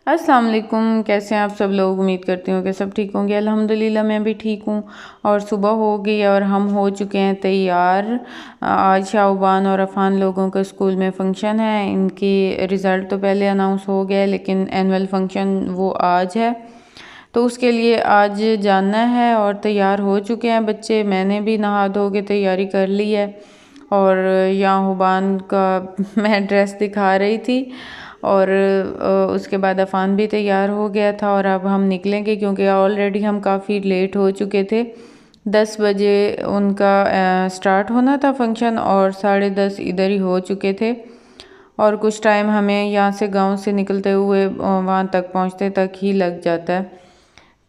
अस्सलाम वालेकुम। कैसे हैं आप सब लोग। उम्मीद करती हूँ कि सब ठीक होंगे। अल्हम्दुलिल्लाह मैं भी ठीक हूँ। और सुबह हो गई है और हम हो चुके हैं तैयार। आज शाहबान और अफ़ान लोगों का स्कूल में फ़ंक्शन है। इनकी रिज़ल्ट तो पहले अनाउंस हो गया है, लेकिन एनुअल फ़ंक्शन वो आज है, तो उसके लिए आज जाना है और तैयार हो चुके हैं बच्चे। मैंने भी नहा धो के तैयारी कर ली है। और यहाँ हुबान का मैं ड्रेस दिखा रही थी और उसके बाद अफ़ान भी तैयार हो गया था और अब हम निकलेंगे क्योंकि ऑलरेडी हम काफ़ी लेट हो चुके थे। 10 बजे उनका स्टार्ट होना था फंक्शन और 10:30 इधर ही हो चुके थे। और कुछ टाइम हमें यहाँ से गांव से निकलते हुए वहाँ तक पहुँचते तक ही लग जाता है।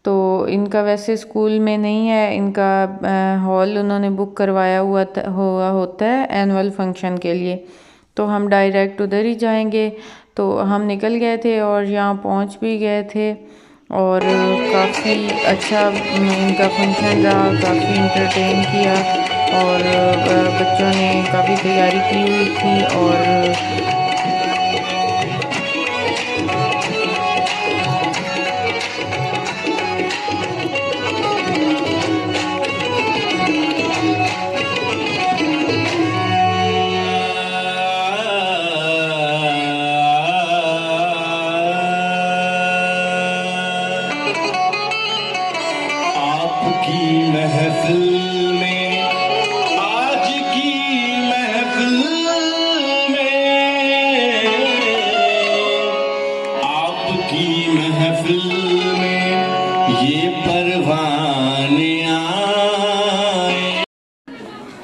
तो इनका वैसे स्कूल में नहीं है, इनका हॉल उन्होंने बुक करवाया हुआ होता है एनुअल फंक्शन के लिए, तो हम डायरेक्ट उधर ही जाएंगे। तो हम निकल गए थे और यहाँ पहुँच भी गए थे और काफ़ी अच्छा इनका फंक्शन रहा, काफ़ी इंटरटेन किया और बच्चों ने काफ़ी तैयारी की हुई थी। और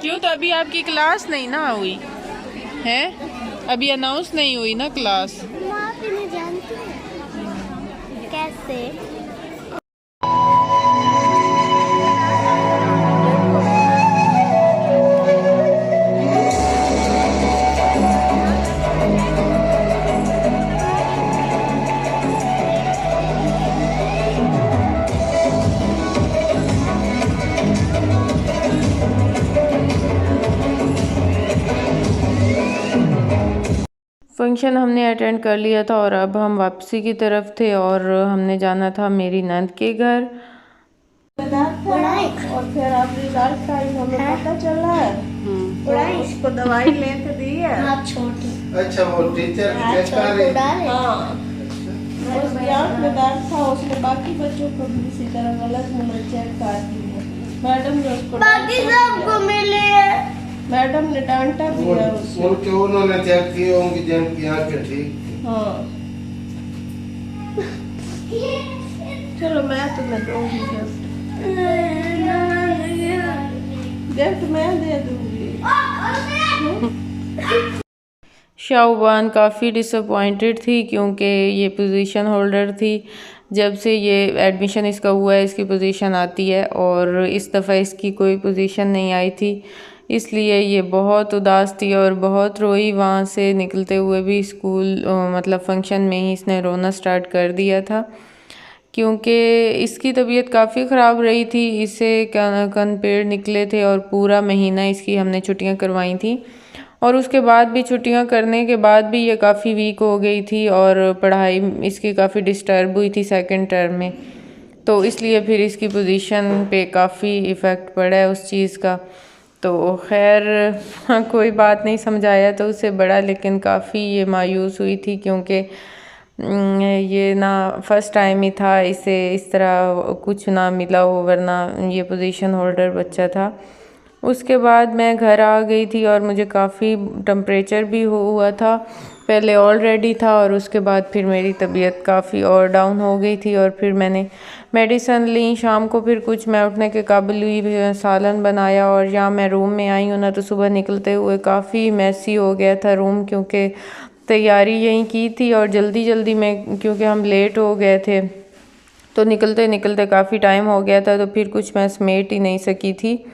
क्यों, तो अभी आपकी क्लास नहीं ना हुई है, अभी अनाउंस नहीं हुई ना क्लास। जानती कैसे? फंक्शन हमने अटेंड कर लिया था और अब हम वापसी की तरफ थे और हमने जाना था मेरी नंद के घर। और फिर अब रिजल्ट का हमें पता चला है, तो उसको दवाई लेके दी है। अच्छा, वो टीचर चेक कर रही है। हाँ, उसकी आँख में दर्द था, उसने बाकी बच्चों को भी इसी तरह गलत नंबर चेक कर दी है। मैडम ने उसको बाकी सबको मिले है। मैडम ने डांटा भी है उसको। उनके उन्होंने चेक किए होंगे जिनकी आँखें ठीक। हाँ, चलो मैं तुम्हें दूंगी गिफ्ट मैं दे दूंगी। शाहबान काफ़ी डिसअपॉइंटेड थी क्योंकि ये पोजीशन होल्डर थी। जब से ये एडमिशन इसका हुआ है इसकी पोजीशन आती है और इस दफ़ा इसकी कोई पोजीशन नहीं आई थी, इसलिए ये बहुत उदास थी और बहुत रोई। वहाँ से निकलते हुए भी स्कूल मतलब फ़ंक्शन में ही इसने रोना स्टार्ट कर दिया था क्योंकि इसकी तबीयत काफ़ी ख़राब रही थी। इसे कन पेड़ निकले थे और पूरा महीना इसकी हमने छुट्टियां करवाई थी और उसके बाद भी छुट्टियां करने के बाद भी ये काफ़ी वीक हो गई थी और पढ़ाई इसकी काफ़ी डिस्टर्ब हुई थी सेकंड टर्म में, तो इसलिए फिर इसकी पोजीशन पे काफ़ी इफ़ेक्ट पड़ा है उस चीज़ का। तो खैर कोई बात नहीं, समझाया तो उसे बड़ा, लेकिन काफ़ी ये मायूस हुई थी क्योंकि ये ना फर्स्ट टाइम ही था इसे इस तरह कुछ ना मिला हो, वरना ये पोजीशन होल्डर बच्चा था। उसके बाद मैं घर आ गई थी और मुझे काफ़ी टेम्परेचर भी हुआ था, पहले ऑलरेडी था और उसके बाद फिर मेरी तबीयत काफ़ी और डाउन हो गई थी और फिर मैंने मेडिसन ली। शाम को फिर कुछ मैं उठने के काबिल हुई, सालन बनाया और यहाँ मैं रूम में आई हूँ ना, तो सुबह निकलते हुए काफ़ी मैसी हो गया था रूम क्योंकि तैयारी यहीं की थी और जल्दी जल्दी में क्योंकि हम लेट हो गए थे तो निकलते निकलते काफ़ी टाइम हो गया था, तो फिर कुछ मैं समेट ही नहीं सकी थी।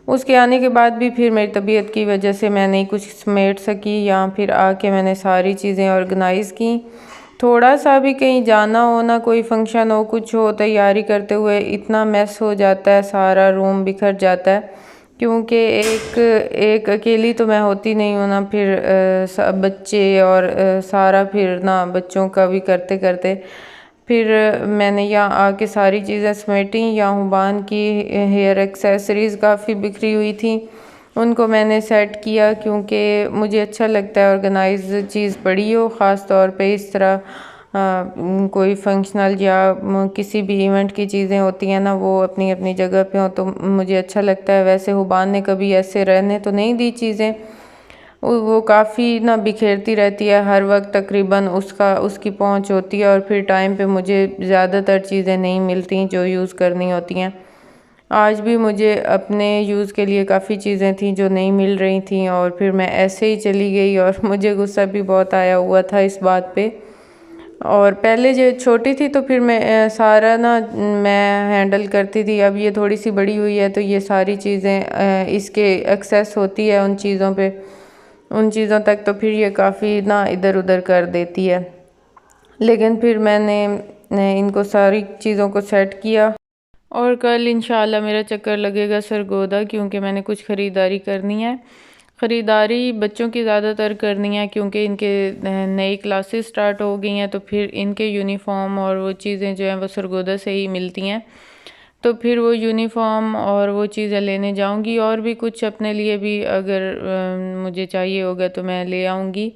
उसके आने के बाद भी फिर मेरी तबीयत की वजह से मैं नहीं कुछ समेट सकी। यहाँ फिर आके मैंने सारी चीज़ें ऑर्गेनाइज़ की। थोड़ा सा भी कहीं जाना हो ना, कोई फंक्शन हो, कुछ हो, तैयारी करते हुए इतना मैस हो जाता है, सारा रूम बिखर जाता है। क्योंकि एक अकेली तो मैं होती नहीं हूँ ना, फिर सब बच्चे और सारा फिर ना बच्चों का भी करते करते फिर मैंने यहाँ आके सारी चीज़ें समेटी। यहाँ हुबान की हेयर एक्सेसरीज़ काफ़ी बिखरी हुई थी, उनको मैंने सेट किया क्योंकि मुझे अच्छा लगता है ऑर्गेनाइज चीज़ पड़ी हो, ख़ास तौर पे इस तरह कोई फंक्शनल या किसी भी इवेंट की चीज़ें होती हैं ना, वो अपनी अपनी जगह पे हो तो मुझे अच्छा लगता है। वैसे हुबान ने कभी ऐसे रहने तो नहीं दी चीज़ें, वो काफ़ी ना बिखेरती रहती है हर वक्त, तकरीबन उसकी पहुंच होती है और फिर टाइम पे मुझे ज़्यादातर चीज़ें नहीं मिलती जो यूज़ करनी होती हैं। आज भी मुझे अपने यूज़ के लिए काफ़ी चीज़ें थी जो नहीं मिल रही थी और फिर मैं ऐसे ही चली गई और मुझे गुस्सा भी बहुत आया हुआ था इस बात पे। और पहले जो छोटी थी तो फिर मैं सारा ना मैं हैंडल करती थी, अब ये थोड़ी सी बड़ी हुई है तो ये सारी चीज़ें इसके एक्सेस होती है उन चीज़ों पे, उन चीज़ों तक, तो फिर ये काफ़ी ना इधर उधर कर देती है। लेकिन फिर मैंने इनको सारी चीज़ों को सेट किया और कल इंशाल्लाह मेरा चक्कर लगेगा सरगोदा, क्योंकि मैंने कुछ ख़रीदारी करनी है। ख़रीदारी बच्चों की ज़्यादातर करनी है क्योंकि इनके नई क्लासेस स्टार्ट हो गई हैं, तो फिर इनके यूनिफॉर्म और वो चीज़ें जो हैं वो सरगोदा से ही मिलती हैं, तो फिर वो यूनिफॉर्म और वो चीज़ें लेने जाऊंगी। और भी कुछ अपने लिए भी अगर मुझे चाहिए होगा तो मैं ले आऊँगी।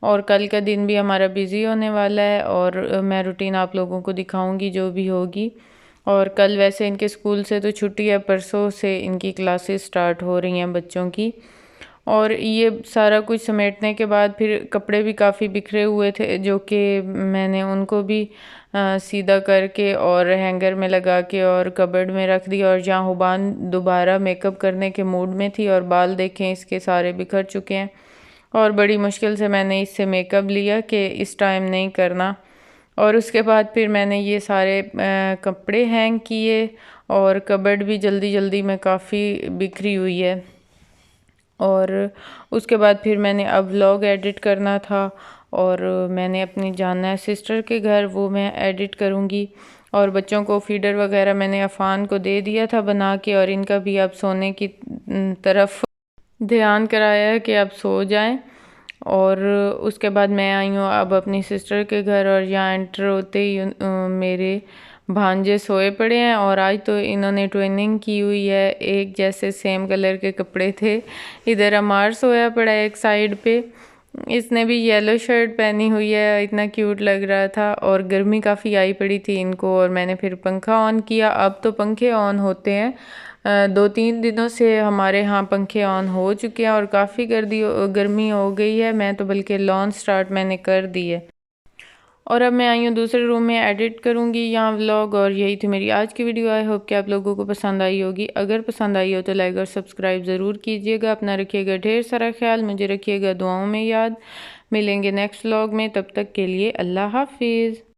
और कल का दिन भी हमारा बिज़ी होने वाला है और मैं रूटीन आप लोगों को दिखाऊंगी जो भी होगी। और कल वैसे इनके स्कूल से तो छुट्टी है, परसों से इनकी क्लासेस स्टार्ट हो रही हैं बच्चों की। और ये सारा कुछ समेटने के बाद फिर कपड़े भी काफ़ी बिखरे हुए थे जो कि मैंने उनको भी सीधा करके और हैंगर में लगा के और कबर्ड में रख दिया। और जहाँ हुबान दोबारा मेकअप करने के मूड में थी और बाल देखें इसके सारे बिखर चुके हैं और बड़ी मुश्किल से मैंने इससे मेकअप लिया कि इस टाइम नहीं करना। और उसके बाद फिर मैंने ये सारे कपड़े हैंग किए और कबर्ड भी जल्दी जल्दी में काफ़ी बिखरी हुई है। और उसके बाद फिर मैंने अब व्लॉग एडिट करना था और मैंने अपनी जाना है सिस्टर के घर, वो मैं एडिट करूँगी। और बच्चों को फीडर वगैरह मैंने अफ़ान को दे दिया था बना के, और इनका भी अब सोने की तरफ ध्यान कराया है कि अब सो जाएं। और उसके बाद मैं आई हूँ अब अपनी सिस्टर के घर और यहाँ एंटर होते ही मेरे भांजे सोए पड़े हैं। और आज तो इन्होंने ट्विनिंग की हुई है, एक जैसे सेम कलर के कपड़े थे। इधर अमार सोया पड़ा है एक साइड पे, इसने भी येलो शर्ट पहनी हुई है, इतना क्यूट लग रहा था। और गर्मी काफ़ी आई पड़ी थी इनको और मैंने फिर पंखा ऑन किया। अब तो पंखे ऑन होते हैं, 2-3 दिनों से हमारे यहाँ पंखे ऑन हो चुके हैं और काफ़ी गर्मी हो गई है। मैं तो बल्कि लॉन स्टार्ट मैंने कर दी है। और अब मैं आई हूँ दूसरे रूम में एडिट करूँगी यहाँ व्लॉग। और यही थी मेरी आज की वीडियो। आई होप कि आप लोगों को पसंद आई होगी। अगर पसंद आई हो तो लाइक और सब्सक्राइब ज़रूर कीजिएगा। अपना रखिएगा ढेर सारा ख्याल, मुझे रखिएगा दुआओं में याद। मिलेंगे नेक्स्ट व्लॉग में, तब तक के लिए अल्लाह हाफिज़।